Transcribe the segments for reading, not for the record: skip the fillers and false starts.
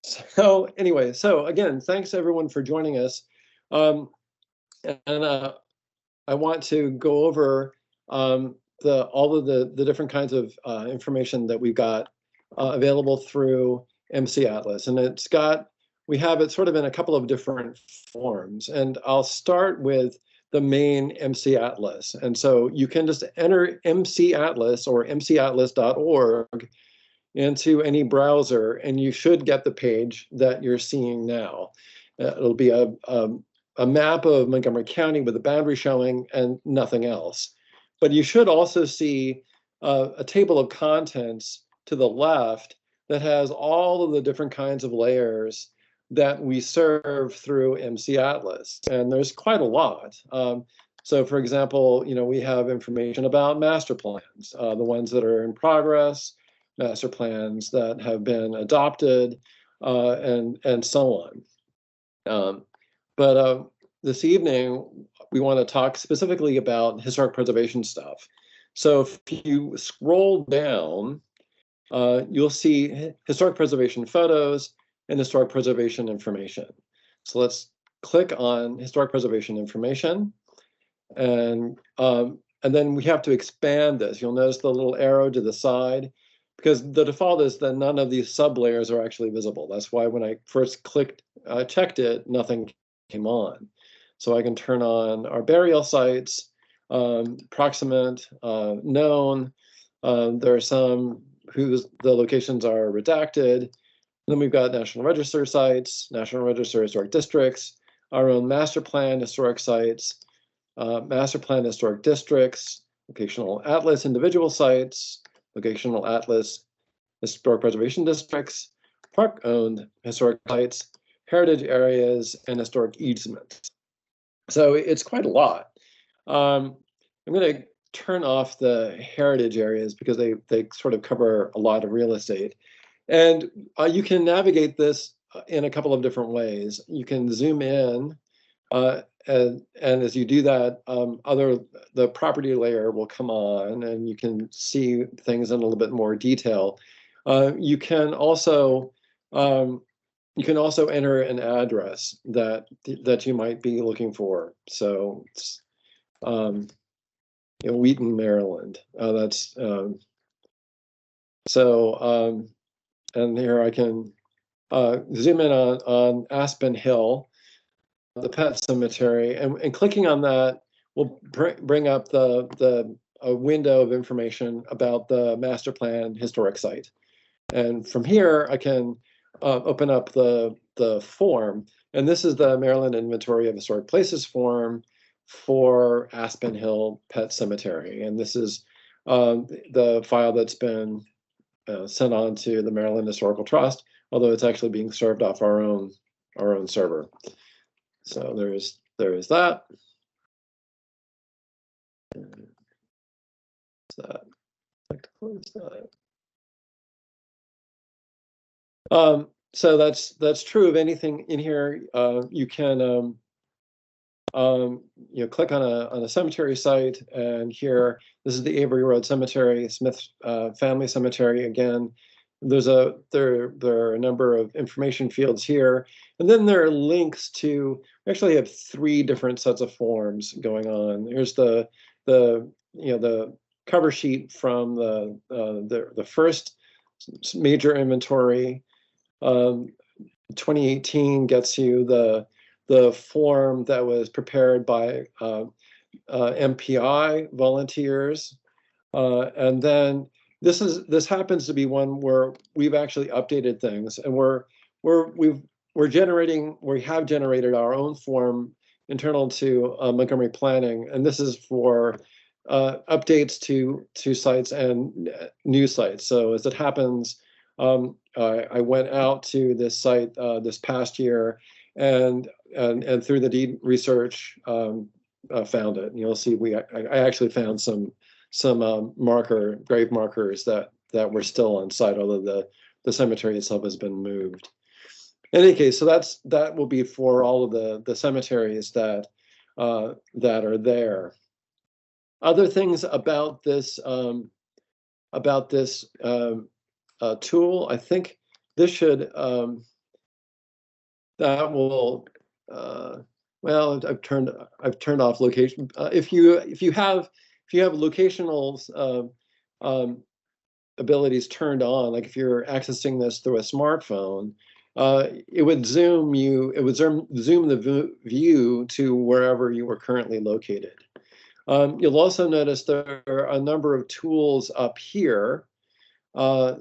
So anyway, so again, thanks everyone for joining us. Um, and I want to go over all of the different kinds of information that we've got available through MCATLAS. And we have it sort of in a couple of different forms. And I'll start with the main MCATLAS. And so you can just enter MCATLAS or mcatlas.org into any browser, and you should get the page that you're seeing now. It'll be a map of Montgomery County with a boundary showing and nothing else. But you should also see a table of contents to the left that has all of the different kinds of layers that we serve through MCATLAS. And there's quite a lot. So for example, we have information about master plans, the ones that are in progress, master plans that have been adopted, and so on. But this evening, we want to talk specifically about historic preservation stuff. So if you scroll down, you'll see historic preservation photos and historic preservation information. So let's click on historic preservation information, and then we have to expand this. You'll notice the little arrow to the side, because the default is that none of these sub-layers are actually visible. That's why when I first checked it, nothing came on. So I can turn on our burial sites, proximate, known. There are some the locations are redacted. Then we've got National Register sites, National Register historic districts, our own master plan historic sites, master plan historic districts, locational atlas individual sites, locational atlas historic preservation districts, park-owned historic sites, heritage areas, and historic easements. So it's quite a lot. I'm going to turn off the heritage areas because they sort of cover a lot of real estate. And you can navigate this in a couple of different ways. You can zoom in, and as you do that, the property layer will come on, and you can see things in a little bit more detail. You can also enter an address that you might be looking for. So it's Wheaton, Maryland. And here I can zoom in on Aspen Hill, the pet cemetery, and clicking on that will bring up a window of information about the master plan historic site. And from here, I can open up the form, and this is the Maryland Inventory of Historic Places form for Aspen Hill Pet Cemetery, and this is the file that's been sent on to the Maryland Historical Trust, although it's actually being served off our own server. So there is that. I'd like to close that. So that's true of anything in here. You can click on a cemetery site, and here this is the Avery Road Cemetery, Smith Family Cemetery. Again, there are a number of information fields here, and then there are links to. We actually have 3 different sets of forms going on. Here's the cover sheet from the first major inventory. 2018 gets you the form that was prepared by MPI volunteers, and then this happens to be one where we've actually updated things, and we have generated our own form internal to Montgomery Planning, and this is for updates to sites and new sites. So as it happens, I went out to this site this past year, and through the deed research found it. And you'll see I actually found some grave markers that were still on site, although the cemetery itself has been moved. In any case, so that will be for all of the cemeteries that are there. Other things about this tool, I think this should that will, well, I've turned off location. If you have locational abilities turned on, like if you're accessing this through a smartphone, it would zoom the view to wherever you are currently located. You'll also notice there are a number of tools up here. You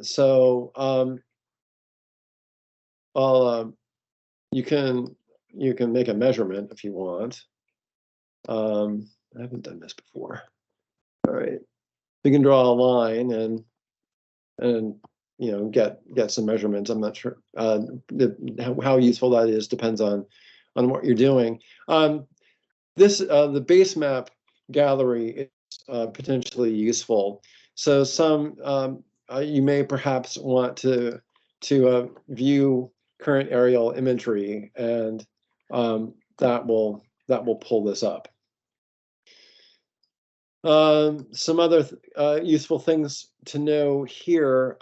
can make a measurement if you want. I haven't done this before. All right, you can draw a line and get some measurements. I'm not sure how useful that is. Depends on what you're doing. The base map gallery is potentially useful. So you may perhaps want to view current aerial imagery, and that will pull this up. Some other useful things to know here.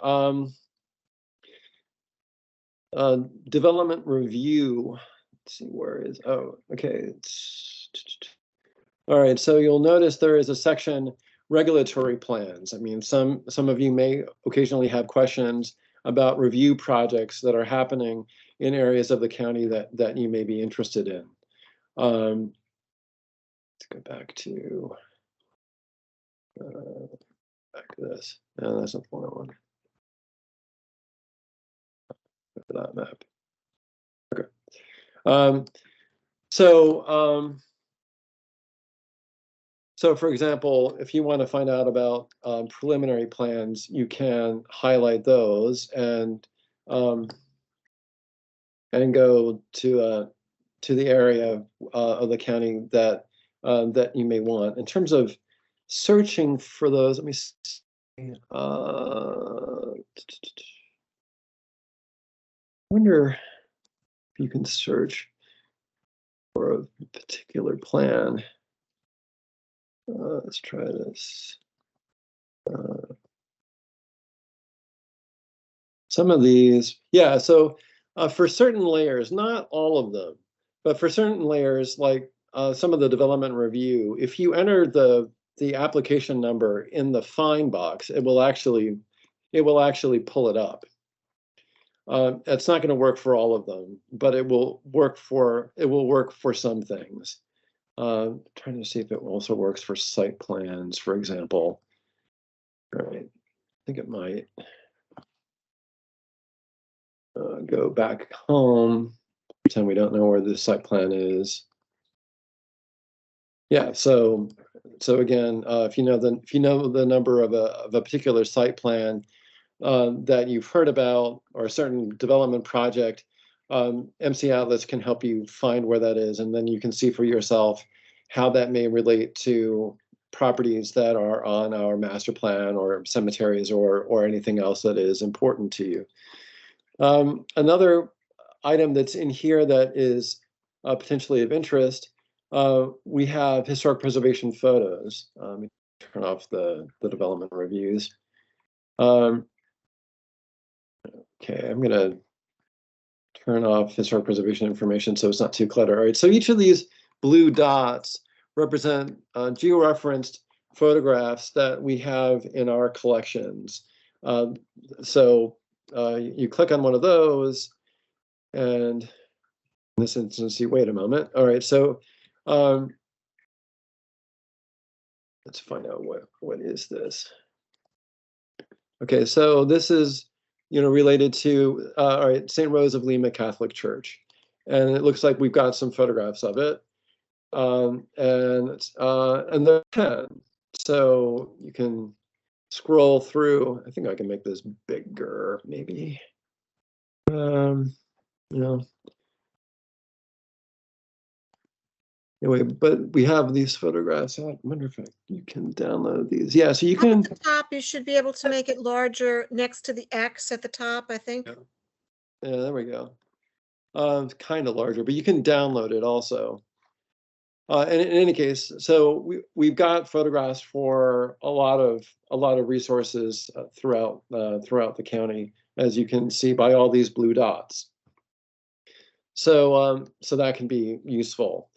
Development review. Let's see, where is, oh, okay. All right, so you'll notice there is a section, regulatory plans. I mean, some of you may occasionally have questions about review projects that are happening in areas of the county that you may be interested in. Let's go back to this. No, that's not the one I want. For that map. Okay. So for example, if you want to find out about preliminary plans, you can highlight those and go to the area of the county that you may want. In terms of searching for those, let me see. I wonder if you can search for a particular plan. Let's try this. Some of these, yeah, so for certain layers, not all of them, but for certain layers, like some of the development review, if you enter the application number in the find box, it will actually pull it up. It's not going to work for all of them, but it will work for some things. Trying to see if it also works for site plans, for example. All right, I think it might. Go back home, pretend we don't know where the site plan is. Yeah, so again, if you know the number of a particular site plan that you've heard about, or a certain development project, MCATLAS can help you find where that is, and then you can see for yourself how that may relate to properties that are on our master plan or cemeteries or anything else that is important to you. Another item that's in here that is potentially of interest, we have historic preservation photos. Turn off the development reviews. Okay, I'm going to turn off historic preservation information so it's not too cluttered. All right, so each of these blue dots represent georeferenced photographs that we have in our collections. You click on one of those, and in this instance, you wait a moment. All right, so let's find out what is this. Okay, so this is related to all right, St. Rose of Lima Catholic Church, and it looks like we've got some photographs of it, and they're 10. So you can scroll through. I think I can make this bigger, maybe. Anyway, but we have these photographs. I wonder if you can download these. Yeah, so you can. At the top, you should be able to make it larger next to the X at the top, I think. Yeah, there we go. It's kind of larger, but you can download it also. And in any case, so we've got photographs for a lot of resources throughout the county, as you can see by all these blue dots. So so that can be useful.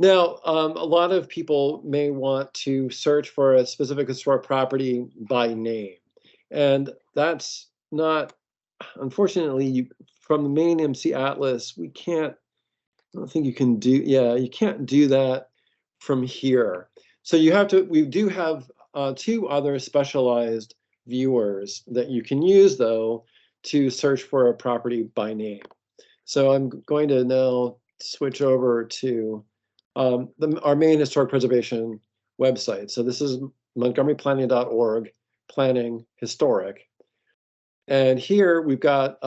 Now, a lot of people may want to search for a specific historic property by name, and that's not, unfortunately, from the main MCATLAS, we can't, I don't think you can do, yeah, you can't do that from here. So you have to, we do have two other specialized viewers that you can use, though, to search for a property by name. So I'm going to now switch over to our main historic preservation website. So this is montgomeryplanning.org, planning historic. And here we've got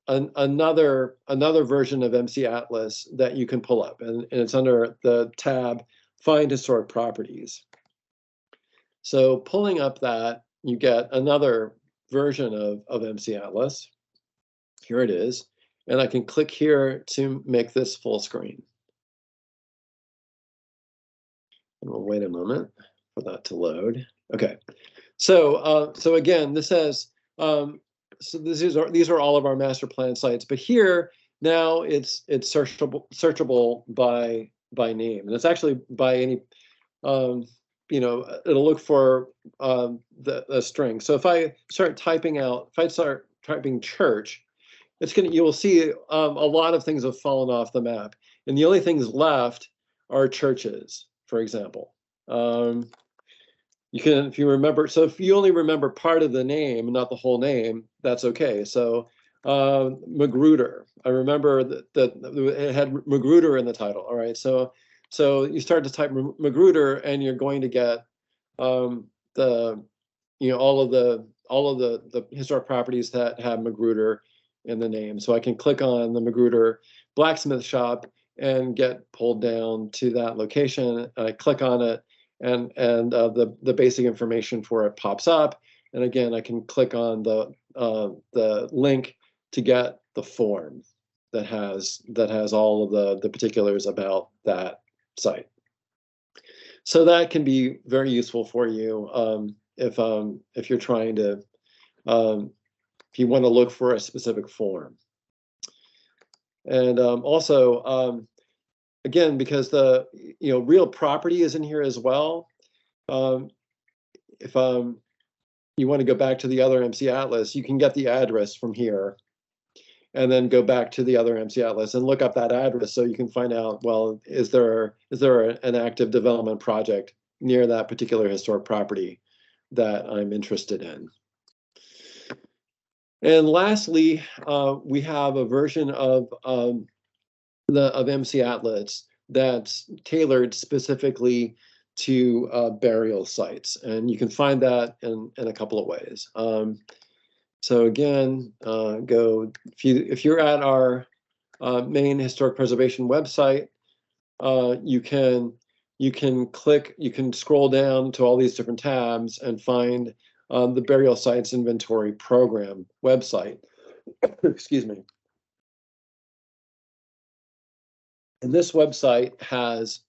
another version of MCATLAS that you can pull up, and it's under the tab Find Historic Properties. So pulling up that, you get another version of MCATLAS. Here it is. And I can click here to make this full screen. And we'll wait a moment for that to load. Okay. So so again, this has so these are all of our master plan sites, but here now it's searchable by name, and it's actually by any you know, it'll look for the string. So if I start typing church, it's gonna, you will see a lot of things have fallen off the map, and the only things left are churches, for example. You can, if you remember, so if you only remember part of the name, not the whole name, that's okay. So Magruder, I remember that it had Magruder in the title. All right, so you start to type Magruder, and you're going to get the, you know, all of the historic properties that have Magruder in the name. So I can click on the Magruder blacksmith shop and get pulled down to that location. I click on it, and the basic information for it pops up. And again, I can click on the link to get the form that has all of the particulars about that site. So that can be very useful for you if you're trying to if you want to look for a specific form. And also, again, because the, you know, real property is in here as well. If you want to go back to the other MCATLAS, you can get the address from here, and then go back to the other MCATLAS and look up that address, so you can find out, well, is there an active development project near that particular historic property that I'm interested in. And lastly, we have a version of MCATLAS that's tailored specifically to burial sites, and you can find that in a couple of ways. So again, if you're at our main historic preservation website, you can scroll down to all these different tabs and find the Burial Sites Inventory Program website. Excuse me. And this website has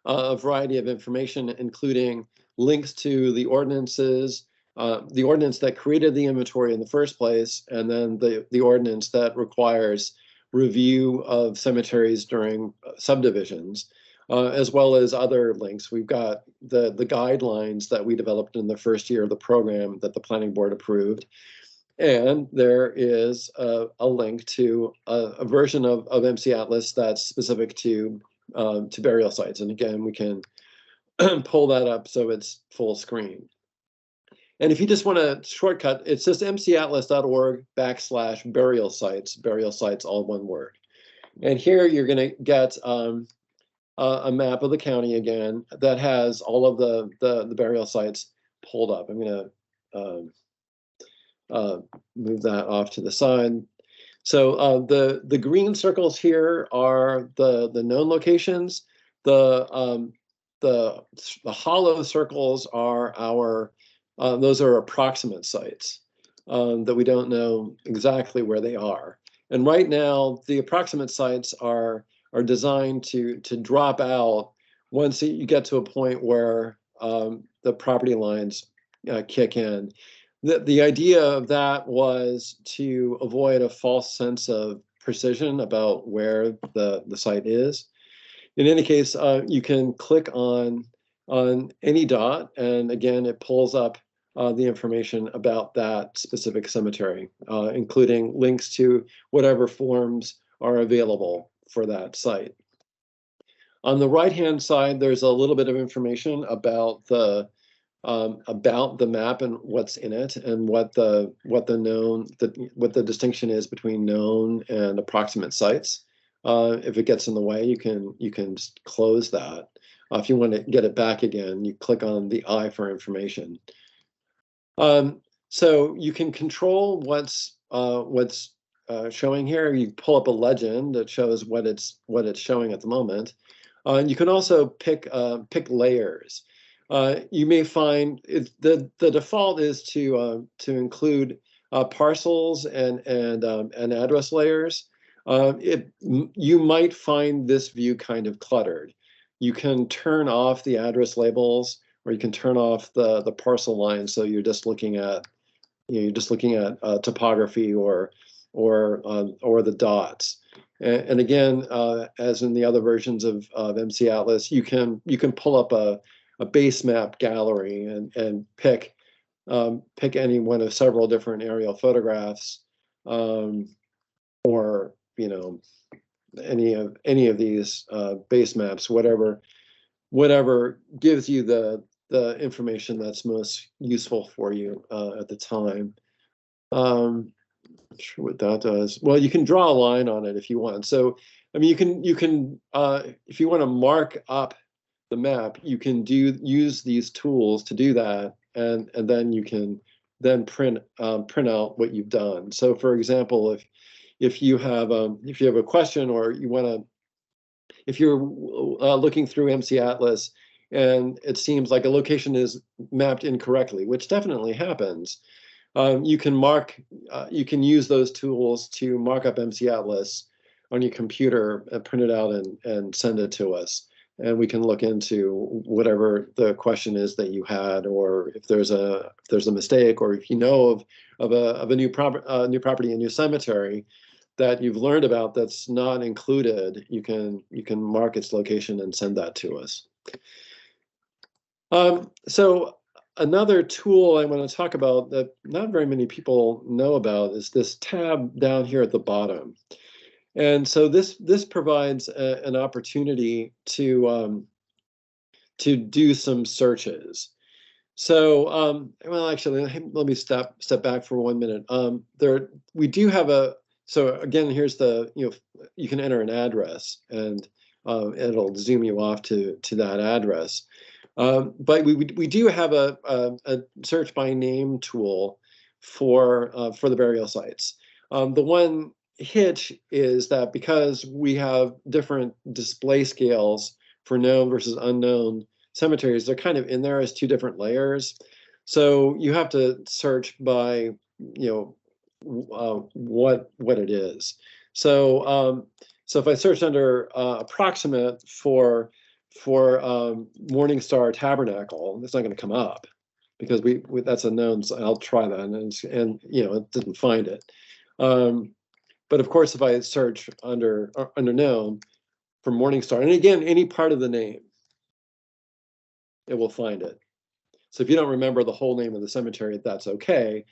a variety of information, including links to the ordinances, the ordinance that created the inventory in the first place, and then the ordinance that requires review of cemeteries during subdivisions, as well as other links. We've got the guidelines that we developed in the first year of the program that the planning board approved. And there is a link to a version of MCATLAS that's specific to burial sites. And again, we can pull that up so it's full screen. And if you just want a shortcut, it's just mcatlas.org/burial sites, all one word. And here you're going to get a map of the county again that has all of the burial sites pulled up. I'm going to move that off to the side. So the green circles here are the known locations. The hollow circles are our those are approximate sites that we don't know exactly where they are. And right now, the approximate sites are designed to drop out once you get to a point where the property lines kick in. The idea of that was to avoid a false sense of precision about where the site is. In any case, you can click on any dot, and again, it pulls up the information about that specific cemetery, including links to whatever forms are available for that site. On the right-hand side, there's a little bit of information about the map and what's in it, and what the distinction is between known and approximate sites. If it gets in the way, you can just close that. If you want to get it back again, you click on the I for information. So you can control what's showing here. You pull up a legend that shows what it's showing at the moment. You can also pick layers. You may find the default is to include parcels and address layers. You might find this view kind of cluttered. You can turn off the address labels, or you can turn off the parcel lines, so you're just looking at topography or the dots. And again, as in the other versions of MCATLAS, you can pull up a base map gallery and pick any one of several different aerial photographs, or any of these base maps, whatever gives you the information that's most useful for you at the time. Not sure what that does. Well, you can draw a line on it if you want. So, I mean, you can if you want to mark up the map, you can use these tools to do that, and then you can print out what you've done. So, for example, if you have a question, or you want to, if you're looking through MCATLAS and it seems like a location is mapped incorrectly, which definitely happens, you can use those tools to mark up MCATLAS on your computer, print it out, and send it to us. And we can look into whatever the question is that you had, or if there's a mistake, or if you know of a new property, a new cemetery that you've learned about that's not included, you can mark its location and send that to us. So another tool I want to talk about that not very many people know about is this tab down here at the bottom. And so this provides an opportunity to do some searches. So well, actually, let me step back for 1 minute. We do have so again, here's you can enter an address, and it'll zoom you off to that address. But we do have a search by name tool for the burial sites. The one hitch is that because we have different display scales for known versus unknown cemeteries, they're kind of in there as two different layers. So you have to search by what it is. So so if I search under approximate for Morningstar Tabernacle, it's not going to come up, because we that's a known. So I'll try that, and it didn't find it. But of course, if I search under known for Morningstar, and again, any part of the name, it will find it. So if you don't remember the whole name of the cemetery, that's okay.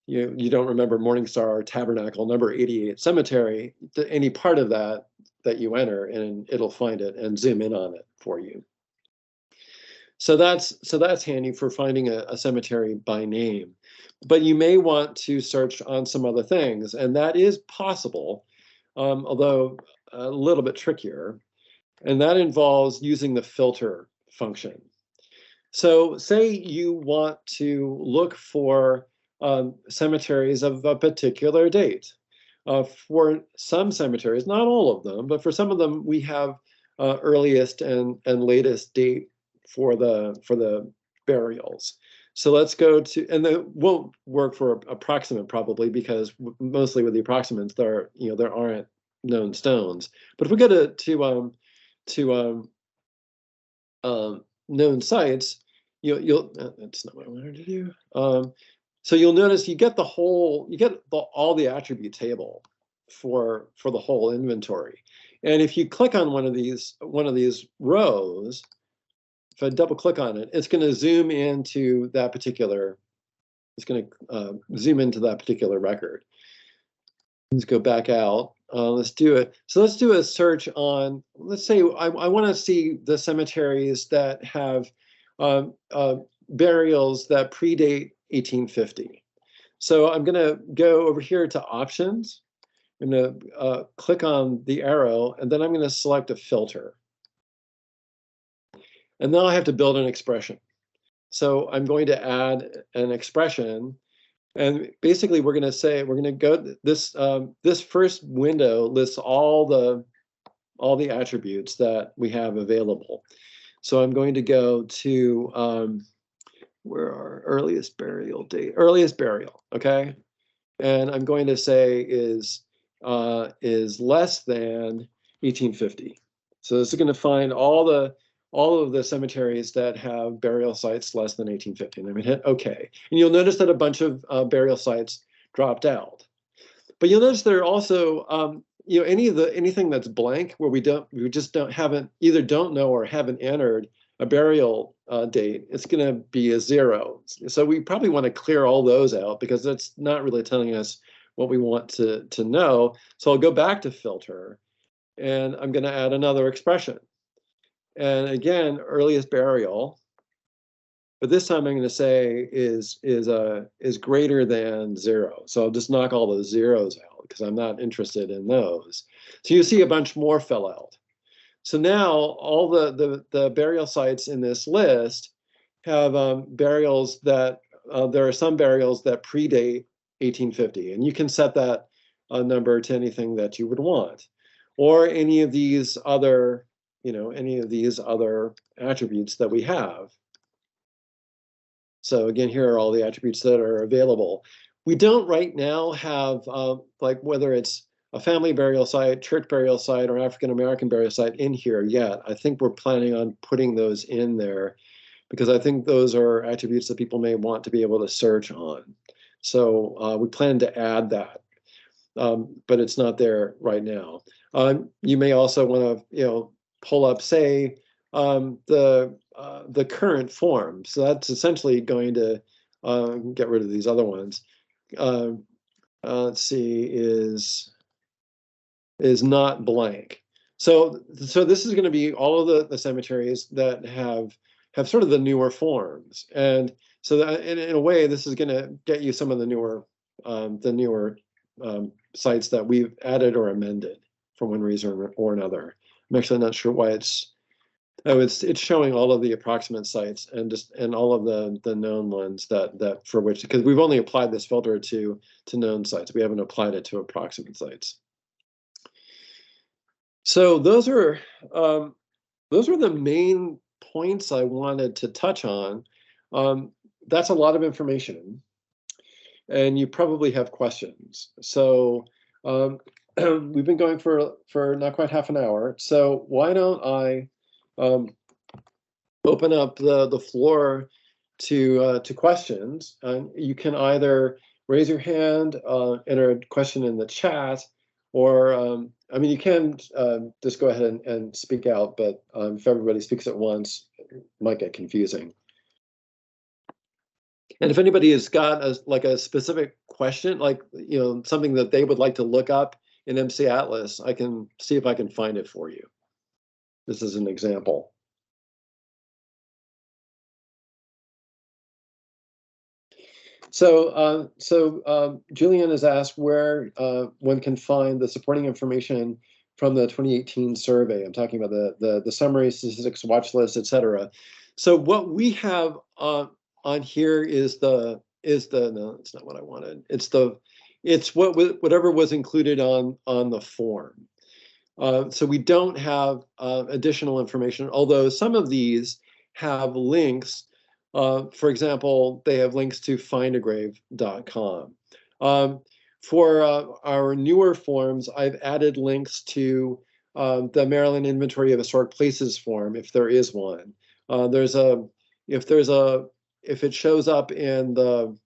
You don't remember Morningstar Tabernacle number 88 cemetery, any part of that you enter, and it'll find it and zoom in on it for you. So that's handy for finding a cemetery by name. But you may want to search on some other things, and that is possible, although a little bit trickier. And that involves using the filter function. So say you want to look for cemeteries of a particular date. For some cemeteries, not all of them, but for some of them, we have earliest and latest date for the burials. So let's go to, and that won't work for approximate probably, because mostly with the approximates there aren't known stones. But if we go to known sites, that's not what I wanted to do. So you'll notice you get all the attribute table for the whole inventory. And if you click on one of these rows, if I double click on it, it's going to zoom into that particular. It's going to zoom into that particular record. Let's go back out. Let's do it. So let's do a search on. Let's say I want to see the cemeteries that have burials that predate 1850. So I'm going to go over here to options. I'm going to click on the arrow, and then I'm going to select a filter. And now I have to build an expression. So I'm going to add an expression, and basically we're going to go this this first window lists all the attributes that we have available. So I'm going to go to where our earliest burial date, okay, and I'm going to say is less than 1850. So this is going to find all of the cemeteries that have burial sites less than 1850. And I'm going to hit OK. And you'll notice that a bunch of burial sites dropped out. But you'll notice there are also anything that's blank where we either don't know or haven't entered a burial date, it's going to be a 0. So we probably want to clear all those out because that's not really telling us what we want to know. So I'll go back to filter, and I'm going to add another expression. And again, earliest burial, but this time I'm going to say is greater than 0. So I'll just knock all those zeros out because I'm not interested in those. So you see a bunch more fell out. So now all the burial sites in this list have burials that there are some burials that predate 1850, and you can set that number to anything that you would want, or any of these other attributes that we have. So again, here are all the attributes that are available. We don't right now have like whether it's a family burial site, church burial site, or African American burial site in here yet. I think we're planning on putting those in there because I think those are attributes that people may want to be able to search on. So we plan to add that, but it's not there right now. You may also want to, pull up, say, the current form. So that's essentially going to get rid of these other ones. Let's see, is not blank. So this is going to be all of the cemeteries that have sort of the newer forms, and so that in a way this is going to get you some of the newer sites that we've added or amended for one reason or another. I'm actually not sure why it's showing all of the approximate sites and all of the known ones that for which, because we've only applied this filter to known sites. We haven't applied it to approximate sites. So those are the main points I wanted to touch on. That's a lot of information, and you probably have questions. So we've been going for not quite half an hour. So why don't I open up the floor to questions? And you can either raise your hand, enter a question in the chat, or I mean, you can just go ahead and speak out, but if everybody speaks at once, it might get confusing. And if anybody has got a specific question, like something that they would like to look up in MCATLAS, I can see if I can find it for you. This is an example. So Julian has asked where one can find the supporting information from the 2018 survey. I'm talking about the summary, statistics, watch list, etc. So what we have on here is no, it's not what I wanted. It's whatever was included on the form. So we don't have additional information, although some of these have links. For example, they have links to findagrave.com. For our newer forms, I've added links to the Maryland Inventory of Historic Places form, if there is one. If it shows up in the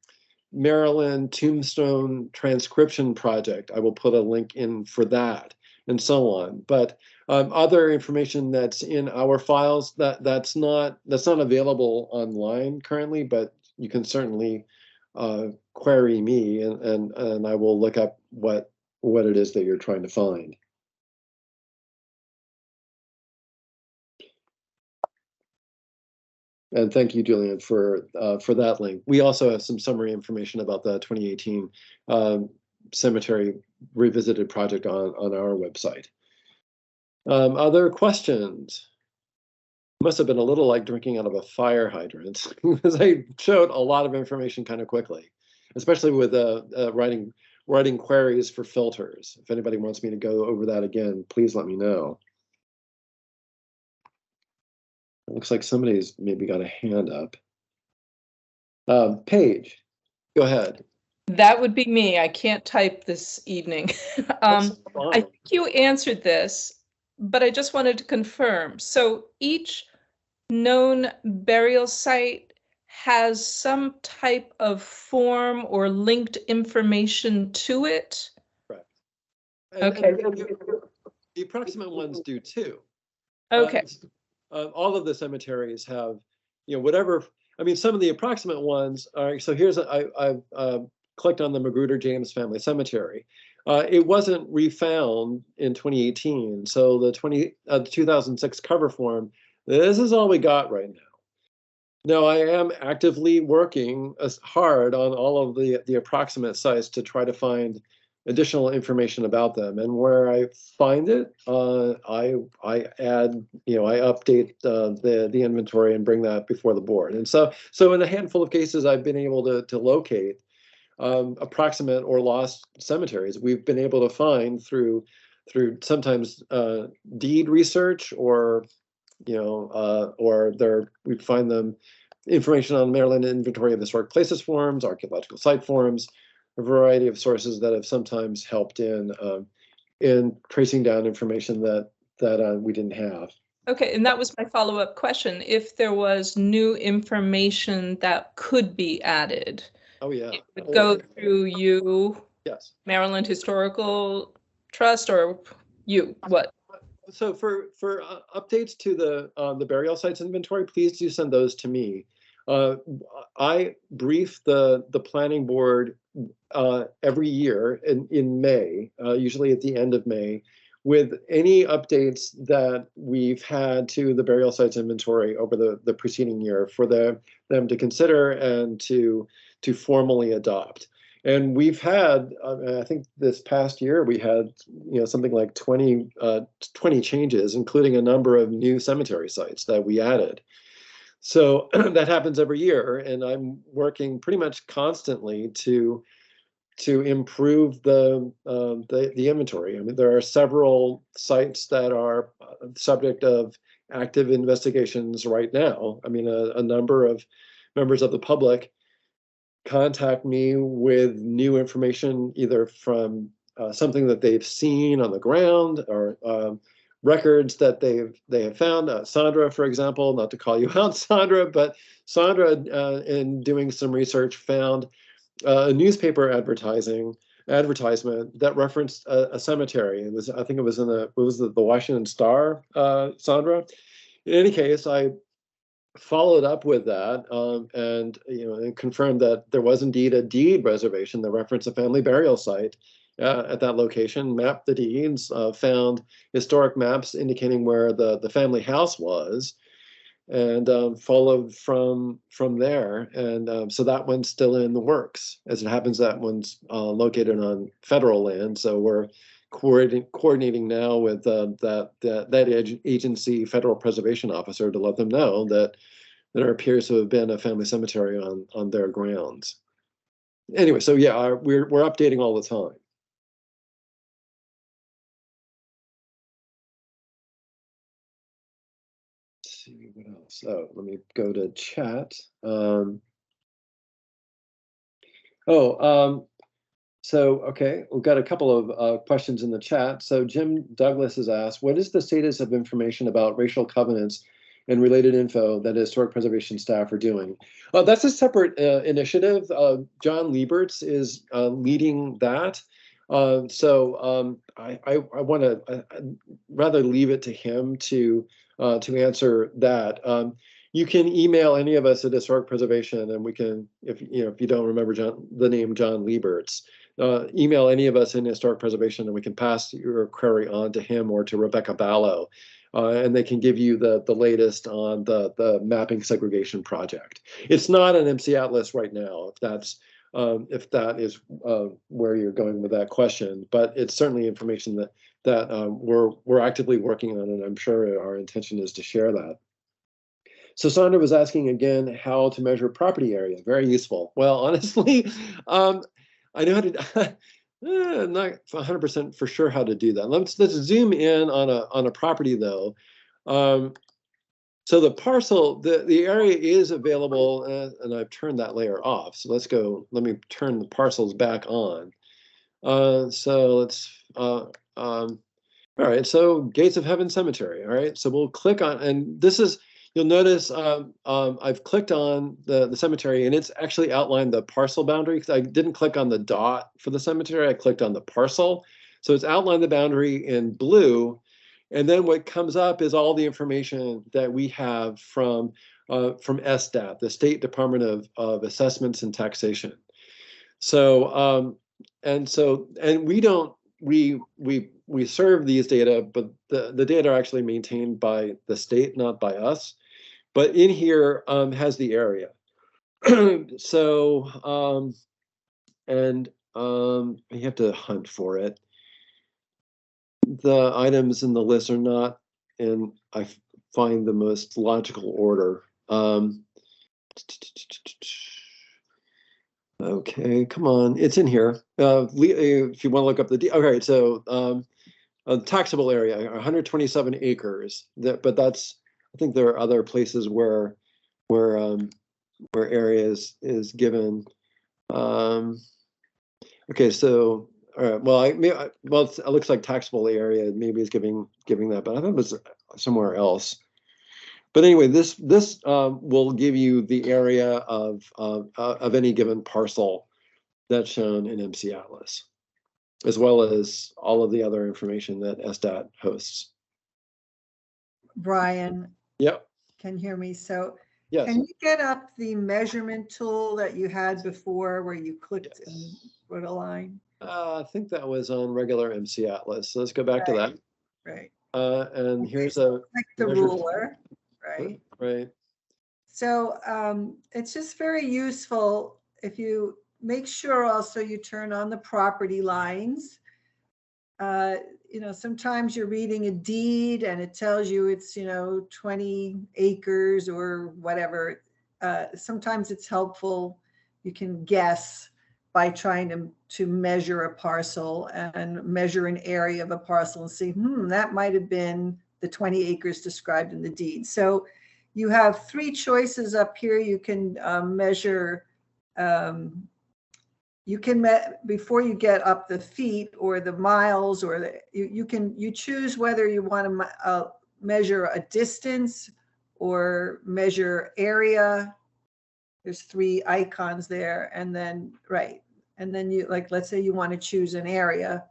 Maryland Tombstone Transcription Project. I will put a link in for that, and so on. But other information that's in our files that's not available online currently, but you can certainly query me, and I will look up what it is that you're trying to find. And thank you, Julian, for that link. We also have some summary information about the 2018 cemetery revisited project on our website. Other questions? Must have been a little like drinking out of a fire hydrant because I showed a lot of information kind of quickly, especially with writing queries for filters. If anybody wants me to go over that again, please let me know. It looks like somebody's maybe got a hand up. Paige, go ahead. That would be me. I can't type this evening. I think you answered this, but I just wanted to confirm. So each known burial site has some type of form or linked information to it? Correct. Okay. And the approximate ones do too. Okay. All of the cemeteries have, whatever. I mean, some of the approximate ones are. So here's I've clicked on the Magruder James Family Cemetery. It wasn't refound in 2018, so the 2006 cover form. This is all we got right now. Now I am actively working as hard on all of the approximate sites to try to find additional information about them, and where I find it, I add, I update the inventory and bring that before the board. And so in a handful of cases, I've been able to locate approximate or lost cemeteries. We've been able to find through sometimes deed research, or we find them information on the Maryland Inventory of Historic Places forms, archaeological site forms, a variety of sources that have sometimes helped in tracing down information that we didn't have. Okay, and that was my follow-up question. If there was new information that could be added, oh yeah, it would go through you, yes, Maryland Historical Trust, or you, what? So for updates to the burial sites inventory, please do send those to me. I brief the planning board every year in May, usually at the end of May, with any updates that we've had to the burial sites inventory over the preceding year for them to consider and to formally adopt. And we've had, I think this past year, we had something like 20 changes, including a number of new cemetery sites that we added. So that happens every year, and I'm working pretty much constantly to improve the inventory. I mean, there are several sites that are subject of active investigations right now. I mean, a number of members of the public contact me with new information, either from something that they've seen on the ground, or records that they have found. Sandra, for example, not to call you out, Sandra, but Sandra, in doing some research, found a newspaper advertisement that referenced a cemetery. It was, I think it was the Washington Star, Sandra. In any case, I followed up with that, and confirmed that there was indeed a deed reservation that referenced a family burial site at that location, mapped the deeds, found historic maps indicating where the family house was, and followed from there. And so that one's still in the works. As it happens, that one's located on federal land, so we're coordinating now with that agency federal preservation officer to let them know that there appears to have been a family cemetery on their grounds. Anyway, so yeah, we're updating all the time. Let's see what else. Oh, let me go to chat. So, okay, we've got a couple of questions in the chat. So Jim Douglas has asked, what is the status of information about racial covenants and related info that historic preservation staff are doing. That's a separate initiative. John Lieberts is leading that. I want to rather leave it to him to answer that. You can email any of us at Historic Preservation, and we can, if you don't remember the name John Lieberts, email any of us in Historic Preservation, and we can pass your query on to him or to Rebecca Ballo, and they can give you the latest on the mapping segregation project. It's not an MCATLAS right now, if that is where you're going with that question, but it's certainly information that we're actively working on, and I'm sure our intention is to share that. So Sandra was asking again how to measure property area. Very useful. Well, honestly, I know how to. I'm not 100% for sure how to do that. Let's zoom in on a property though. So the parcel, the area is available, and I've turned that layer off. So let me turn the parcels back on. So let's, all right, so Gates of Heaven Cemetery, all right? So we'll click on, and this is, you'll notice I've clicked on the cemetery, and it's actually outlined the parcel boundary, because I didn't click on the dot for the cemetery, I clicked on the parcel. So it's outlined the boundary in blue, and then what comes up is all the information that we have from SDAT, the State Department of Assessments and Taxation. So and we serve these data, but the data are actually maintained by the state, not by us. But in here has the area. So you have to hunt for it. The items in the list are not in, I find, the most logical order. Okay, come on, it's in here. If you want to look up okay, so taxable area, 127 acres. But that's, I think there are other places where area is given. Okay, so all right. Well, it looks like taxable area maybe is giving that, but I thought it was somewhere else. But anyway, this will give you the area of any given parcel that's shown in MCATLAS, as well as all of the other information that SDAT hosts. Brian. Yep. Can you hear me? So yes. Can you get up the measurement tool that you had before where you clicked yes. and put a line? I think that was on regular MCATLAS. So let's go back to that. Right. And okay, here's so click the ruler. Right. Right. So it's just very useful if you make sure also you turn on the property lines. Sometimes you're reading a deed and it tells you it's, 20 acres or whatever. Sometimes it's helpful. You can guess by trying to measure a parcel and measure an area of a parcel and see, that might have been the 20 acres described in the deed. So you have three choices up here. You can measure, before you get up the feet or the miles, or you choose whether you want to measure a distance or measure area. There's three icons there, and then you, like, let's say you want to choose an area.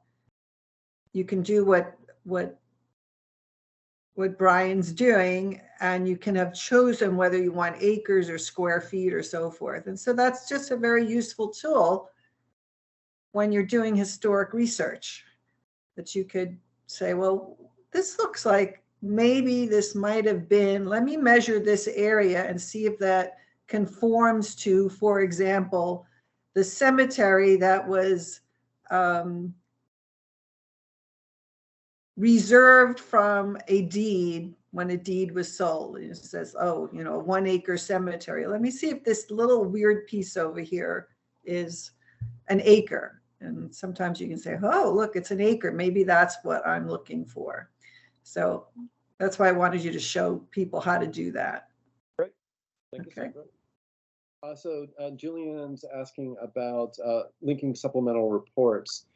You can do what Brian's doing, and you can have chosen whether you want acres or square feet or so forth. And so that's just a very useful tool when you're doing historic research, that you could say, well, this looks like maybe this might have been, let me measure this area and see if that conforms to, for example, the cemetery that was reserved from a deed when a deed was sold. It says, a 1 acre cemetery. Let me see if this little weird piece over here is an acre. And sometimes you can say, oh, look, it's an acre. Maybe that's what I'm looking for. So that's why I wanted you to show people how to do that. Great. Thank you, Sandra. So Julianne's asking about linking supplemental reports.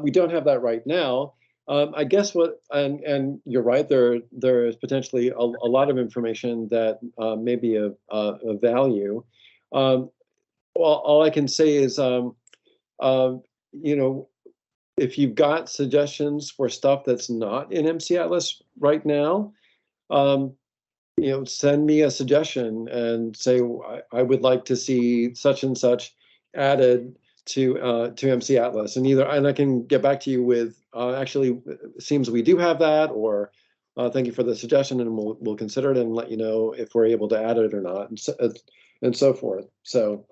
We don't have that right now. I guess and you're right, there is potentially a lot of information that may be of value. Well, all I can say is, you know, if you've got suggestions for stuff that's not in MCATLAS right now, you know, send me a suggestion and say, I would like to see such and such added to MCATLAS, and I can get back to you with actually, it seems we do have that, or thank you for the suggestion, and we'll consider it and let you know if we're able to add it or not, and so forth. So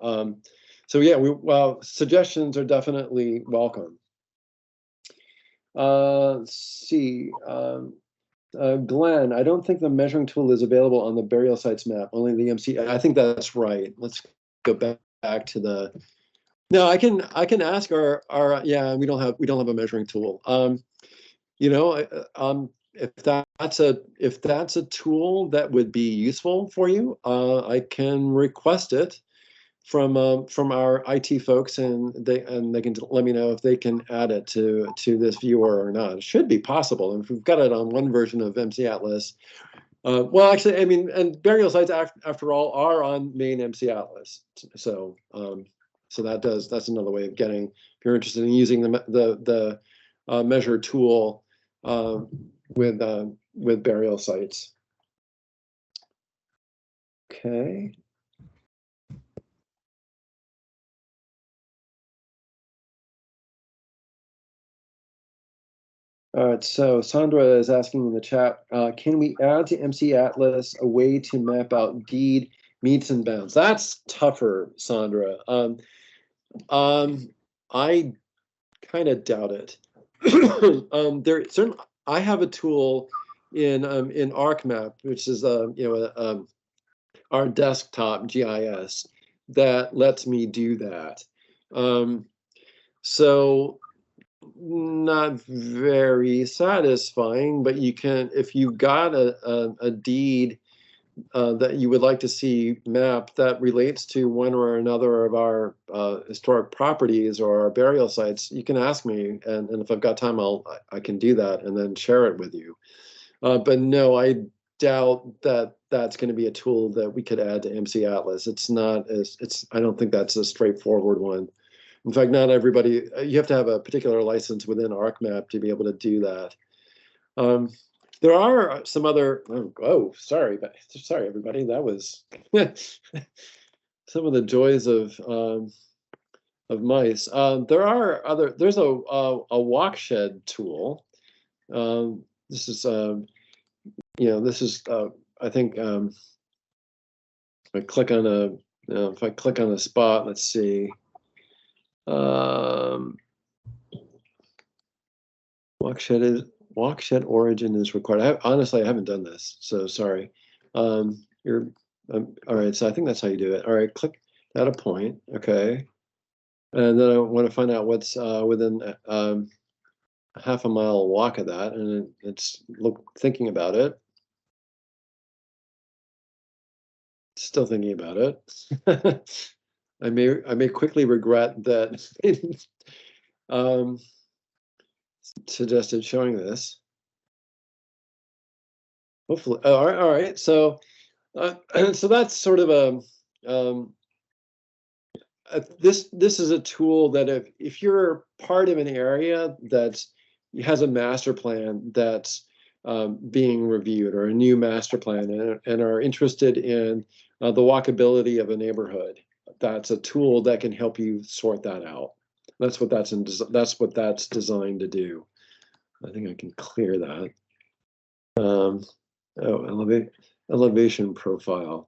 so yeah, well, suggestions are definitely welcome. Let's see. Glenn, I don't think the measuring tool is available on the burial sites map, only the MC. I think that's right. Let's go back to the. No, I can ask our yeah, we don't have a measuring tool. You know, if that's a tool that would be useful for you, I can request it from our IT folks, and they can let me know if they can add it to this viewer or not. It should be possible, and if we've got it on one version of MCATLAS, well, actually, I mean, and burial sites after all are on main MCATLAS, so so that's another way of getting, if you're interested in using the measure tool with burial sites. Okay. All right, so Sandra is asking in the chat, can we add to MCATLAS a way to map out deed meets and bounds? That's tougher, Sandra. I kind of doubt it. There certainly, I have a tool in ArcMap, which is you know, our desktop GIS, that lets me do that. So not very satisfying, but you can, if you've got a deed that you would like to see mapped that relates to one or another of our historic properties or our burial sites, you can ask me, and if I've got time, I can do that and then share it with you. But no, I doubt that that's going to be a tool that we could add to MCATLAS. It's not as, I don't think that's a straightforward one. In fact, not everybody, you have to have a particular license within ArcMap to be able to do that. There are some other, sorry everybody, that was some of the joys of mice. There are other, there's a walkshed tool. This is, you know, this is, I think, if I click on a spot, let's see. Walkshed origin is required. Honestly, I haven't done this, so sorry. All right, so I think that's how you do it. All right, click at a point, okay. And then I want to find out what's within a half a mile walk of that, and it's thinking about it. Still thinking about it. I may quickly regret that suggested showing this. Hopefully, all right. So, so that's sort of this is a tool that if you're part of an area that has a master plan that's being reviewed, or a new master plan, and are interested in the walkability of a neighborhood, that's a tool that can help you sort that out. That's what that's designed to do. I think I can clear that. Elevation profile.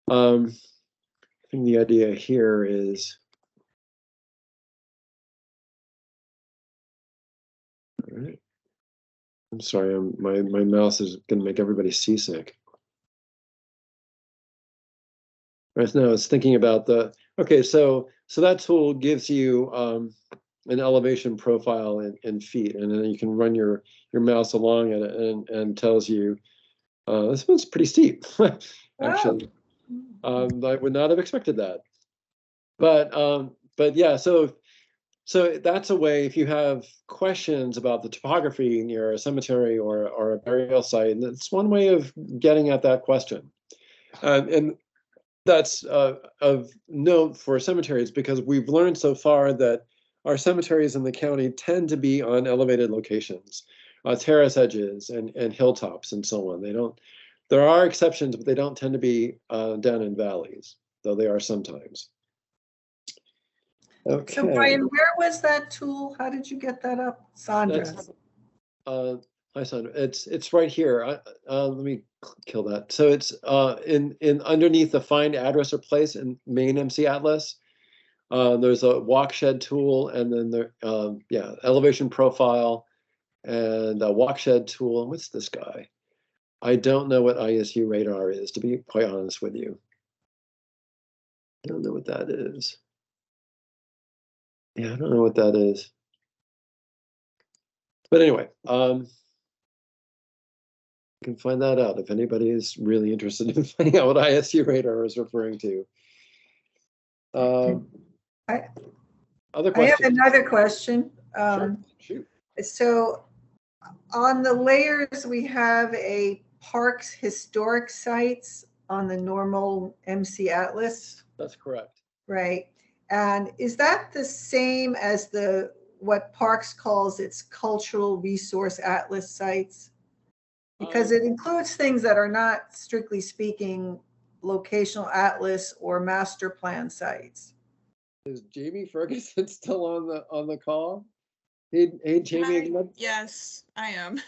I think the idea here is, all right. I'm sorry, my mouse is going to make everybody seasick. Right now, it's thinking about okay. So that tool gives you an elevation profile in feet, and then you can run your mouse along it, and tells you this one's pretty steep. Actually, I would not have expected that. But yeah, so So that's a way, if you have questions about the topography near a cemetery or a burial site, and that's one way of getting at that question. And that's of note for cemeteries, because we've learned so far that our cemeteries in the county tend to be on elevated locations, terrace edges and hilltops and so on. They don't, there are exceptions, but they don't tend to be down in valleys, though they are sometimes. Okay. So Brian, where was that tool? How did you get that up? Sandra. That's, hi Sandra, it's right here. Let me kill that. So it's in underneath the find address or place in main MCATLAS. There's a walk shed tool, and then there yeah, elevation profile and a walk shed tool. And what's this guy? I don't know what ISU radar is, to be quite honest with you. I don't know what that is. Yeah, I don't know what that is. But anyway, you can find that out if anybody is really interested in finding out what ISU radar is referring to. Other questions? I have another question. Sure. Shoot. So on the layers, we have a parks historic sites on the normal MCATLAS. That's correct. Right. And is that the same as what Parks calls its cultural resource atlas sites? Because it includes things that are not, strictly speaking, locational atlas or master plan sites. Is Jamie Ferguson still on the call? Hey Jamie. Yes, I am.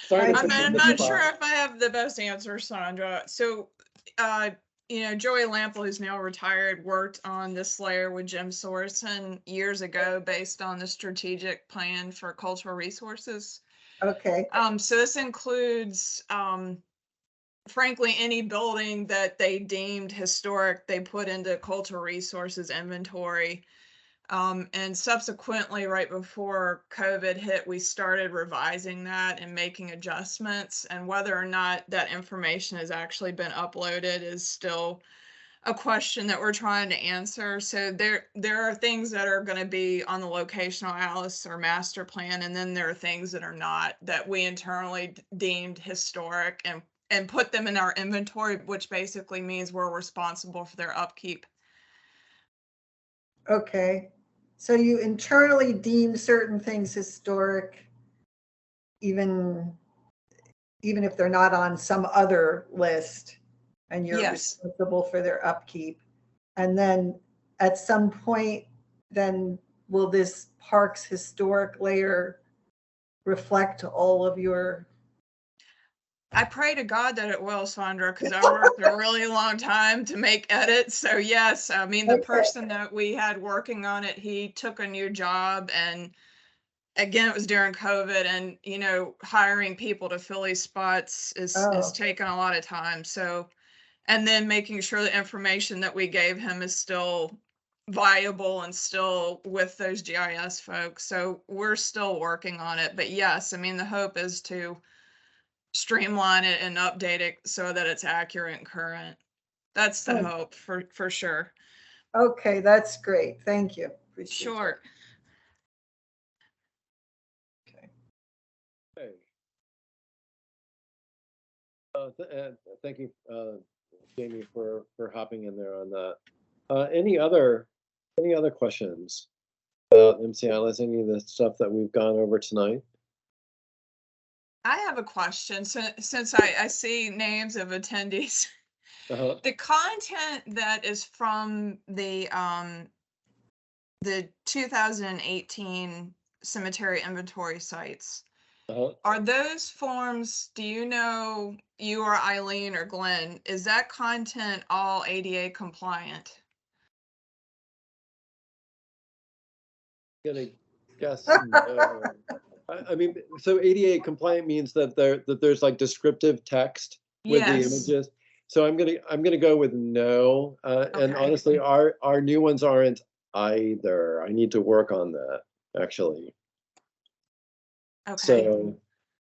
Sorry to I'm put you in I'm the not spot. sure if I have the best answer, Sandra. So, Joey Lample, who's now retired, worked on this layer with Jim Sorensen years ago based on the strategic plan for cultural resources. Okay. So this includes, frankly, any building that they deemed historic, they put into cultural resources inventory. And subsequently, right before COVID hit, we started revising that and making adjustments. And whether or not that information has actually been uploaded is still a question that we're trying to answer. So there are things that are going to be on the locational atlas or master plan, and then there are things that are not, that we internally deemed historic and put them in our inventory, which basically means we're responsible for their upkeep. Okay. So you internally deem certain things historic, even if they're not on some other list, and you're Yes. responsible for their upkeep. And then at some point, then will this park's historic layer reflect all of your? I pray to God that it will, Sandra, because I worked a really long time to make edits. So yes, I mean, the person that we had working on it, he took a new job, and again, it was during COVID, and hiring people to fill these spots is taking a lot of time. So, and then making sure the information that we gave him is still viable and still with those GIS folks. So we're still working on it. But yes, I mean, the hope is to streamline it and update it so that it's accurate and current. That's the hope for sure. Okay, that's great. Thank you. Appreciate Sure. Okay. Thank you, Jamie, for hopping in there on that. Any other questions about MCATLAS? Any of the stuff that we've gone over tonight? I have a question. So since I see names of attendees, the content that is from the 2018 cemetery inventory sites, are those forms, do you know, you or Eileen or Glenn, is that content all ADA compliant? I'm gonna guess no. I mean, so ADA compliant means that there's like descriptive text with the images. So I'm gonna go with no. And honestly, our new ones aren't either. I need to work on that actually. Okay.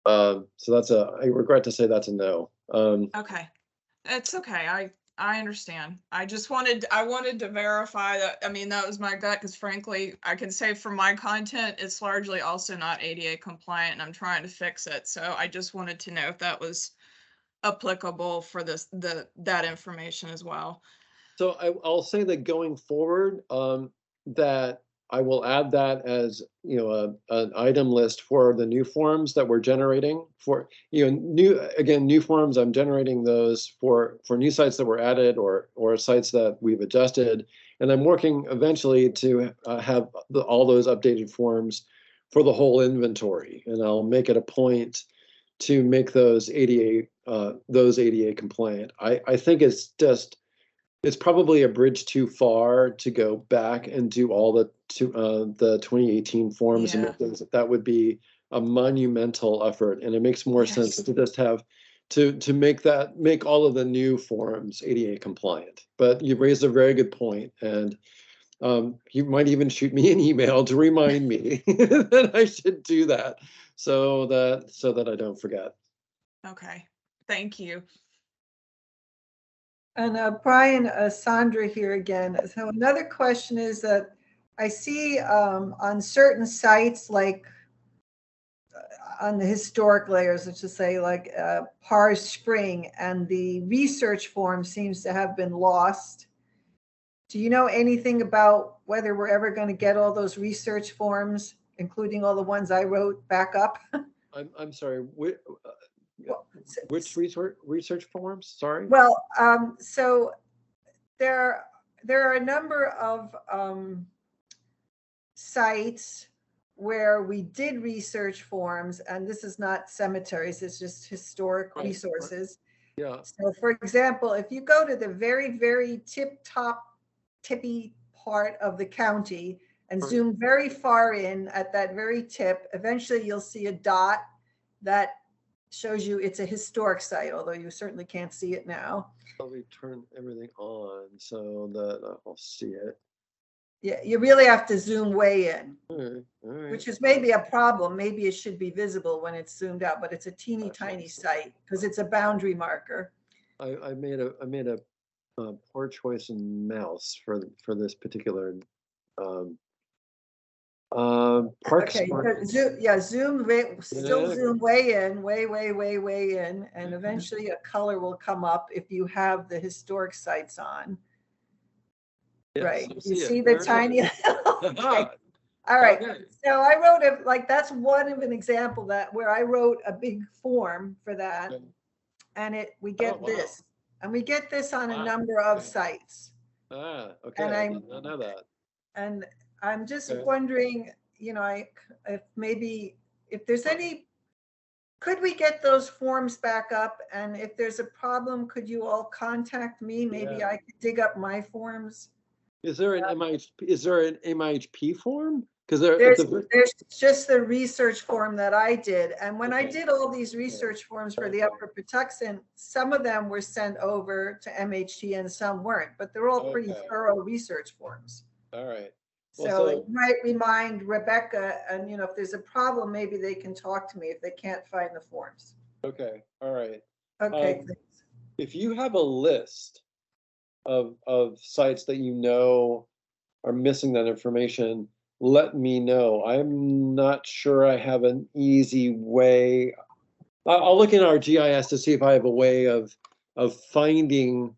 So that's I regret to say that's a no. Okay. It's okay. I understand. I wanted to verify that. I mean, that was my gut, because frankly, I can say for my content, it's largely also not ADA compliant, and I'm trying to fix it. So I just wanted to know if that was applicable for that information as well. So I'll say that going forward, that I will add that as, you know, an item list for the new forms that we're generating for, you know, new forms. I'm generating those for new sites that were added or sites that we've adjusted. And I'm working eventually to have all those updated forms for the whole inventory. And I'll make it a point to make those ADA compliant. I think it's probably a bridge too far to go back and do all the 2018 forms. Yeah. And things. That would be a monumental effort, and it makes more Yes. sense to just have to make all of the new forms ADA compliant. But you raised a very good point, and you might even shoot me an email to remind me that I should do that, so that I don't forget. Okay, thank you. And Brian, Sandra here again. So another question is that I see on certain sites, like on the historic layers, let's just say like Pars Spring, and the research form seems to have been lost. Do you know anything about whether we're ever going to get all those research forms, including all the ones I wrote, back up? I'm sorry. Which research forms? Sorry. Well, so there are a number of sites where we did research forms, and this is not cemeteries, it's just historic resources. Yeah. So for example, if you go to the very, very tippy part of the county and zoom very far in at that very tip, eventually you'll see a dot that shows you it's a historic site, although you certainly can't see it now. Let me turn everything on so that I'll see it. Yeah, you really have to zoom way in, All right. which is maybe a problem. Maybe it should be visible when it's zoomed out, but it's a teeny tiny site because it's a boundary marker. I made a poor choice in mouse for this particular parks. Okay, zoom way in, way in, and eventually a color will come up if you have the historic sites on. Yes, Right, I you see it. the There tiny. Okay. All right, Okay. so I wrote it, like, that's one of an example that where I wrote a big form for that, Okay. and we get wow. this, and we get this on a Wow. number of Okay. sites. Okay. And I did not know that. And I'm just Okay. wondering, you know, if there's any, could we get those forms back up? And if there's a problem, could you all contact me? Maybe Yeah. I could dig up my forms. Is there an MIHP form? Because There's just the research form that I did. And when I did all these research forms for the Upper Patuxent, some of them were sent over to MHT and some weren't, but they're all pretty thorough research forms. All right. So it might remind Rebecca, and you know, if there's a problem, maybe they can talk to me if they can't find the forms. Okay. All right. Okay. If you have a list of sites that you know are missing that information, let me know. I'm not sure I have an easy way. I'll look in our GIS to see if I have a way of finding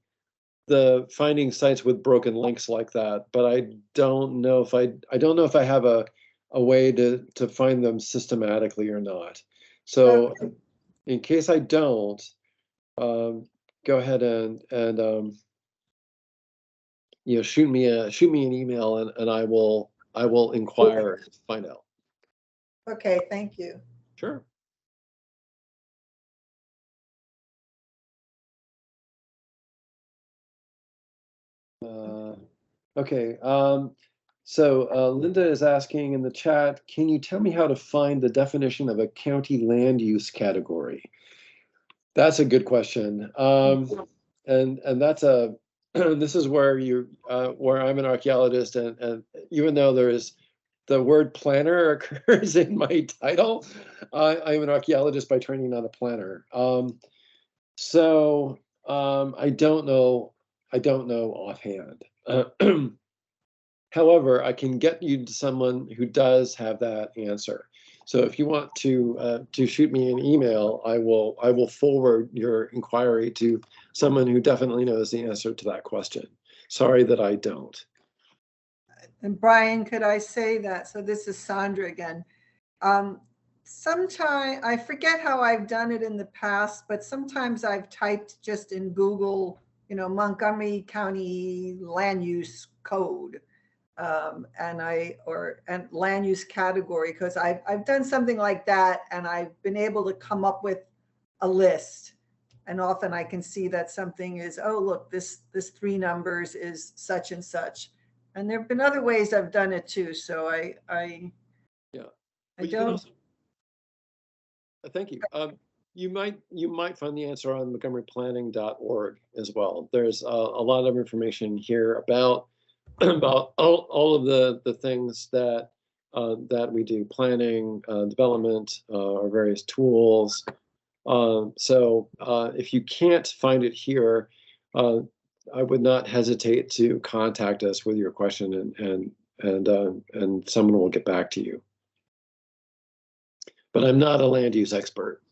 sites with broken links like that, but I don't know if I have a way to find them systematically or not. So in case I don't, go ahead and you know, shoot me an email and I will inquire and find out. Okay, thank you. Sure. Okay. So Linda is asking in the chat, can you tell me how to find the definition of a county land use category? That's a good question. And that's this is where where I'm an archaeologist, and even though the word planner occurs in my title, I'm an archaeologist by training, not a planner. So I don't know I don't know offhand. However, I can get you to someone who does have that answer. So if you want to shoot me an email, I will forward your inquiry to someone who definitely knows the answer to that question. Sorry that I don't. And Brian, could I say that? So this is Sandra again. Sometime, I forget how I've done it in the past, but sometimes I've typed just in Google, you know, Montgomery County land use code, and land use category, because I've done something like that, and I've been able to come up with a list. And often I can see that something is, oh, look, this 3 numbers is such and such. And there have been other ways I've done it too. So I don't. Also, thank you. You might find the answer on montgomeryplanning.org as well. There's a lot of information here about all of the things that we do: planning, development, our various tools. So if you can't find it here, I would not hesitate to contact us with your question, and someone will get back to you. But I'm not a land use expert.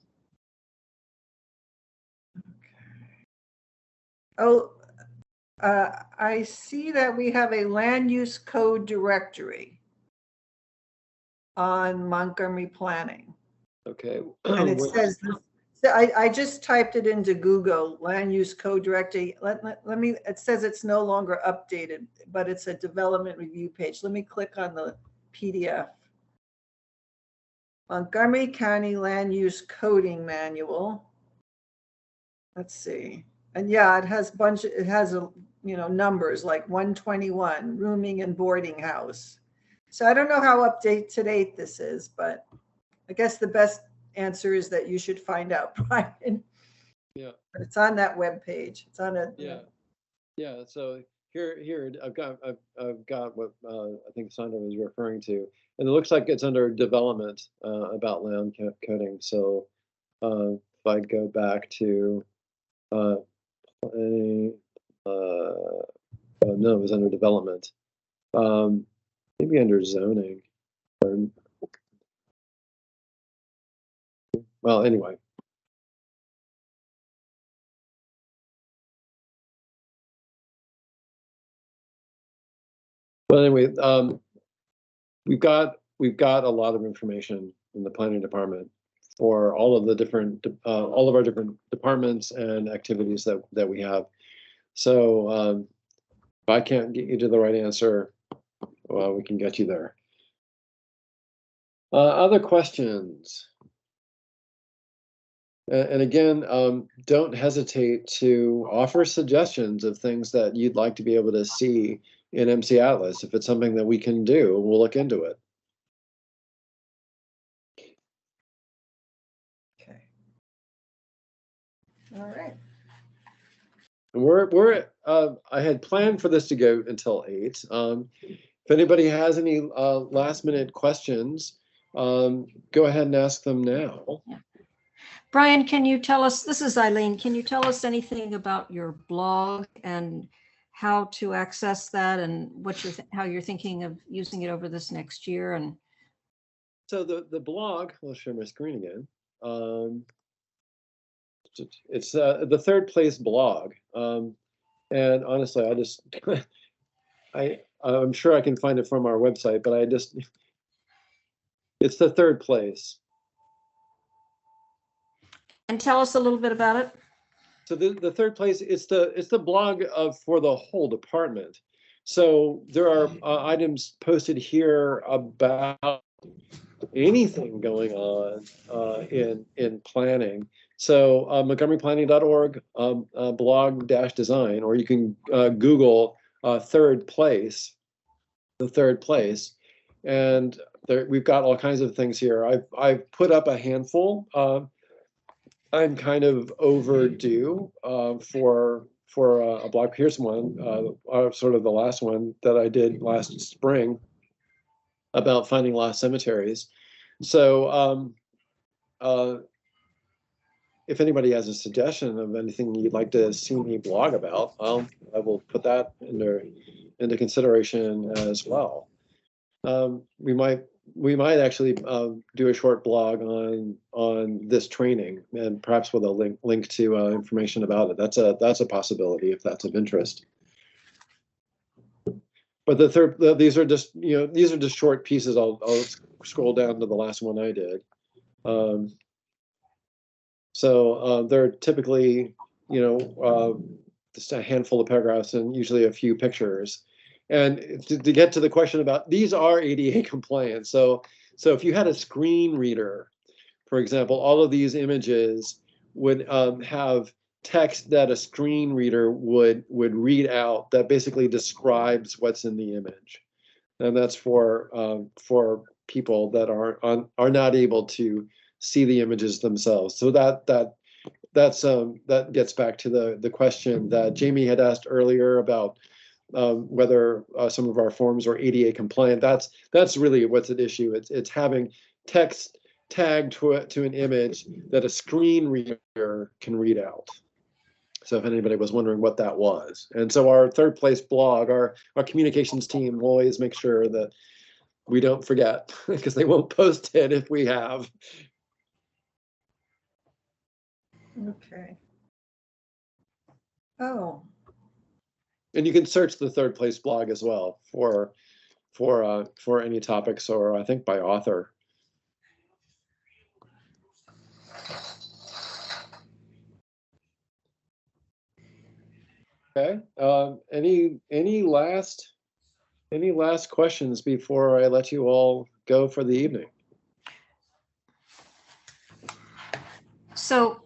Oh, I see that we have a land use code directory on Montgomery Planning. Okay. And it says, I just typed it into Google, land use code directory. Let me, it says it's no longer updated, but it's a development review page. Let me click on the PDF. Montgomery County Land Use Coding Manual. Let's see. And yeah, it has numbers like 121, rooming and boarding house. So I don't know how up to date this is, but I guess the best answer is that you should find out, Brian. Yeah. But it's on that web page. It's on a. Yeah. So here I've got what I think Sandra was referring to, and it looks like it's under development about land coding. So if I go back to planning, no, it was under development. Maybe under zoning. Well, anyway. Well, anyway, we've got a lot of information in the planning department for all of the different all of our different departments and activities that we have. So if I can't get you to the right answer, well, we can get you there. Other questions? And again, don't hesitate to offer suggestions of things that you'd like to be able to see in MCATLAS. If it's something that we can do, we'll look into it. Okay. All right. And I had planned for this to go until 8. If anybody has any last minute questions, go ahead and ask them now. Yeah. Brian, can you tell us, this is Eileen, can you tell us anything about your blog and how to access that and how you're thinking of using it over this next year? And so the blog, I'll share my screen again. It's the Third Place blog. And honestly, I just, I'm sure I can find it from our website, but it's the Third Place. And tell us a little bit about it. So the Third Place, it's the blog for the whole department. So there are items posted here about anything going on in planning. So montgomeryplanning.org blog-design, or you can Google Third Place, the Third Place, and we've got all kinds of things here. I've put up a handful. I'm kind of overdue for a blog. Here's one, sort of the last one that I did last spring about finding lost cemeteries. So if anybody has a suggestion of anything you'd like to see me blog about, I will put that into consideration as well. We might actually do a short blog on this training, and perhaps with a link to information about it. That's a possibility if that's of interest. But these are just short pieces. I'll scroll down to the last one I did. So they're typically, just a handful of paragraphs and usually a few pictures. And to get to the question about, these are ADA compliant. So if you had a screen reader, for example, all of these images would have text that a screen reader would read out that basically describes what's in the image. And that's for people that are not able to see the images themselves. So that gets back to the question that Jamie had asked earlier about whether some of our forms are ADA compliant. That's really what's at issue. It's having text tagged to an image that a screen reader can read out. So if anybody was wondering what that was. And so our third place blog, our communications team will always make sure that we don't forget, because they won't post it if we have. Okay. Oh. And you can search the third place blog as well for any topics, or I think by author. Okay. Any last questions before I let you all go for the evening? So,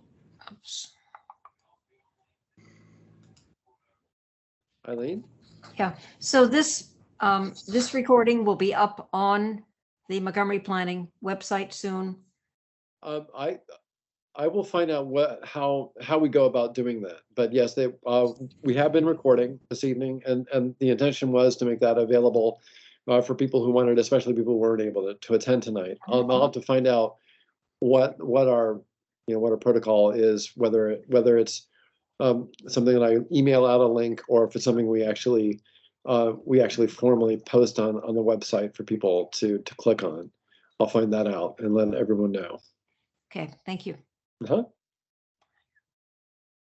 Eileen? yeah, so this recording will be up on the Montgomery Planning website soon. I will find out how we go about doing that. But yes, we have been recording this evening, and the intention was to make that available for people who wanted, especially people who weren't able to attend tonight. I'll have to find out what our protocol is, whether it's something that I email out a link, or if it's something we actually formally post on the website for people to click on. I'll find that out and let everyone know. Okay, thank you.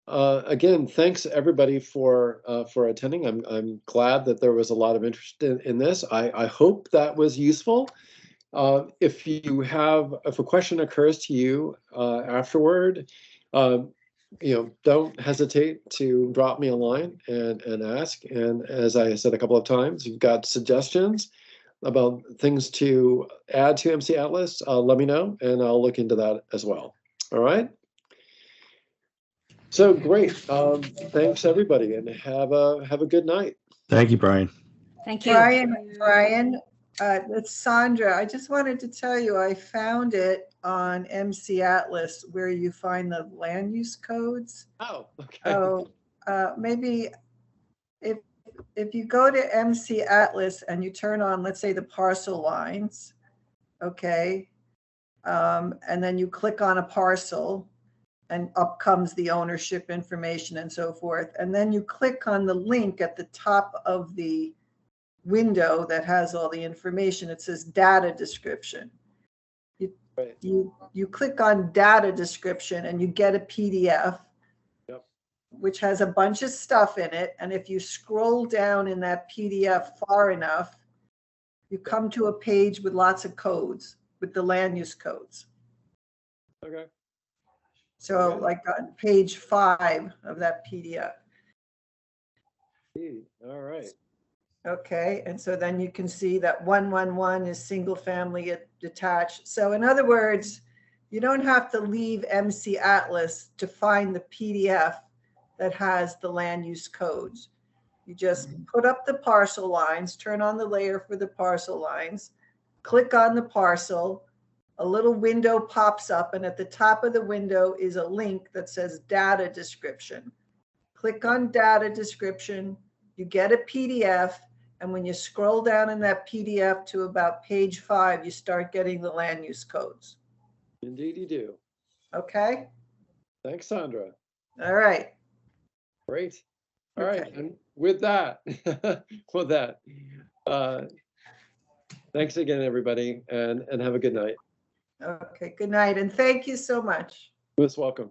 Again, thanks everybody for attending. I'm glad that there was a lot of interest in this. I hope that was useful. If a question occurs to you afterward, don't hesitate to drop me a line and ask. And as I said a couple of times, you've got suggestions about things to add to MCATLAS, let me know, and I'll look into that as well. All right. So great. Thanks everybody, and have a good night. Thank you, Brian. Thank you. Brian, it's Sandra. I just wanted to tell you, I found it on MCATLAS where you find the land use codes. Oh, okay. So maybe if you go to MCATLAS and you turn on, let's say, the parcel lines, okay, and then you click on a parcel, and up comes the ownership information and so forth. And then you click on the link at the top of the window that has all the information. It says data description. You click on data description and you get a PDF, yep, which has a bunch of stuff in it. And if you scroll down in that PDF far enough, you come to a page with lots of codes, with the land use codes. Okay. So like on page 5 of that PDF. All right. Okay, and so then you can see that 111 is single family detached. So in other words, you don't have to leave MCATLAS to find the PDF that has the land use codes. You just put up the parcel lines, turn on the layer for the parcel lines, click on the parcel, a little window pops up, and at the top of the window is a link that says data description. Click on data description, you get a PDF, and when you scroll down in that PDF to about page 5, you start getting the land use codes. Indeed you do. Okay? Thanks, Sandra. All right. Great. All right, Okay. and with that, thanks again, everybody, and have a good night. Okay, good night, and thank you so much. Most welcome.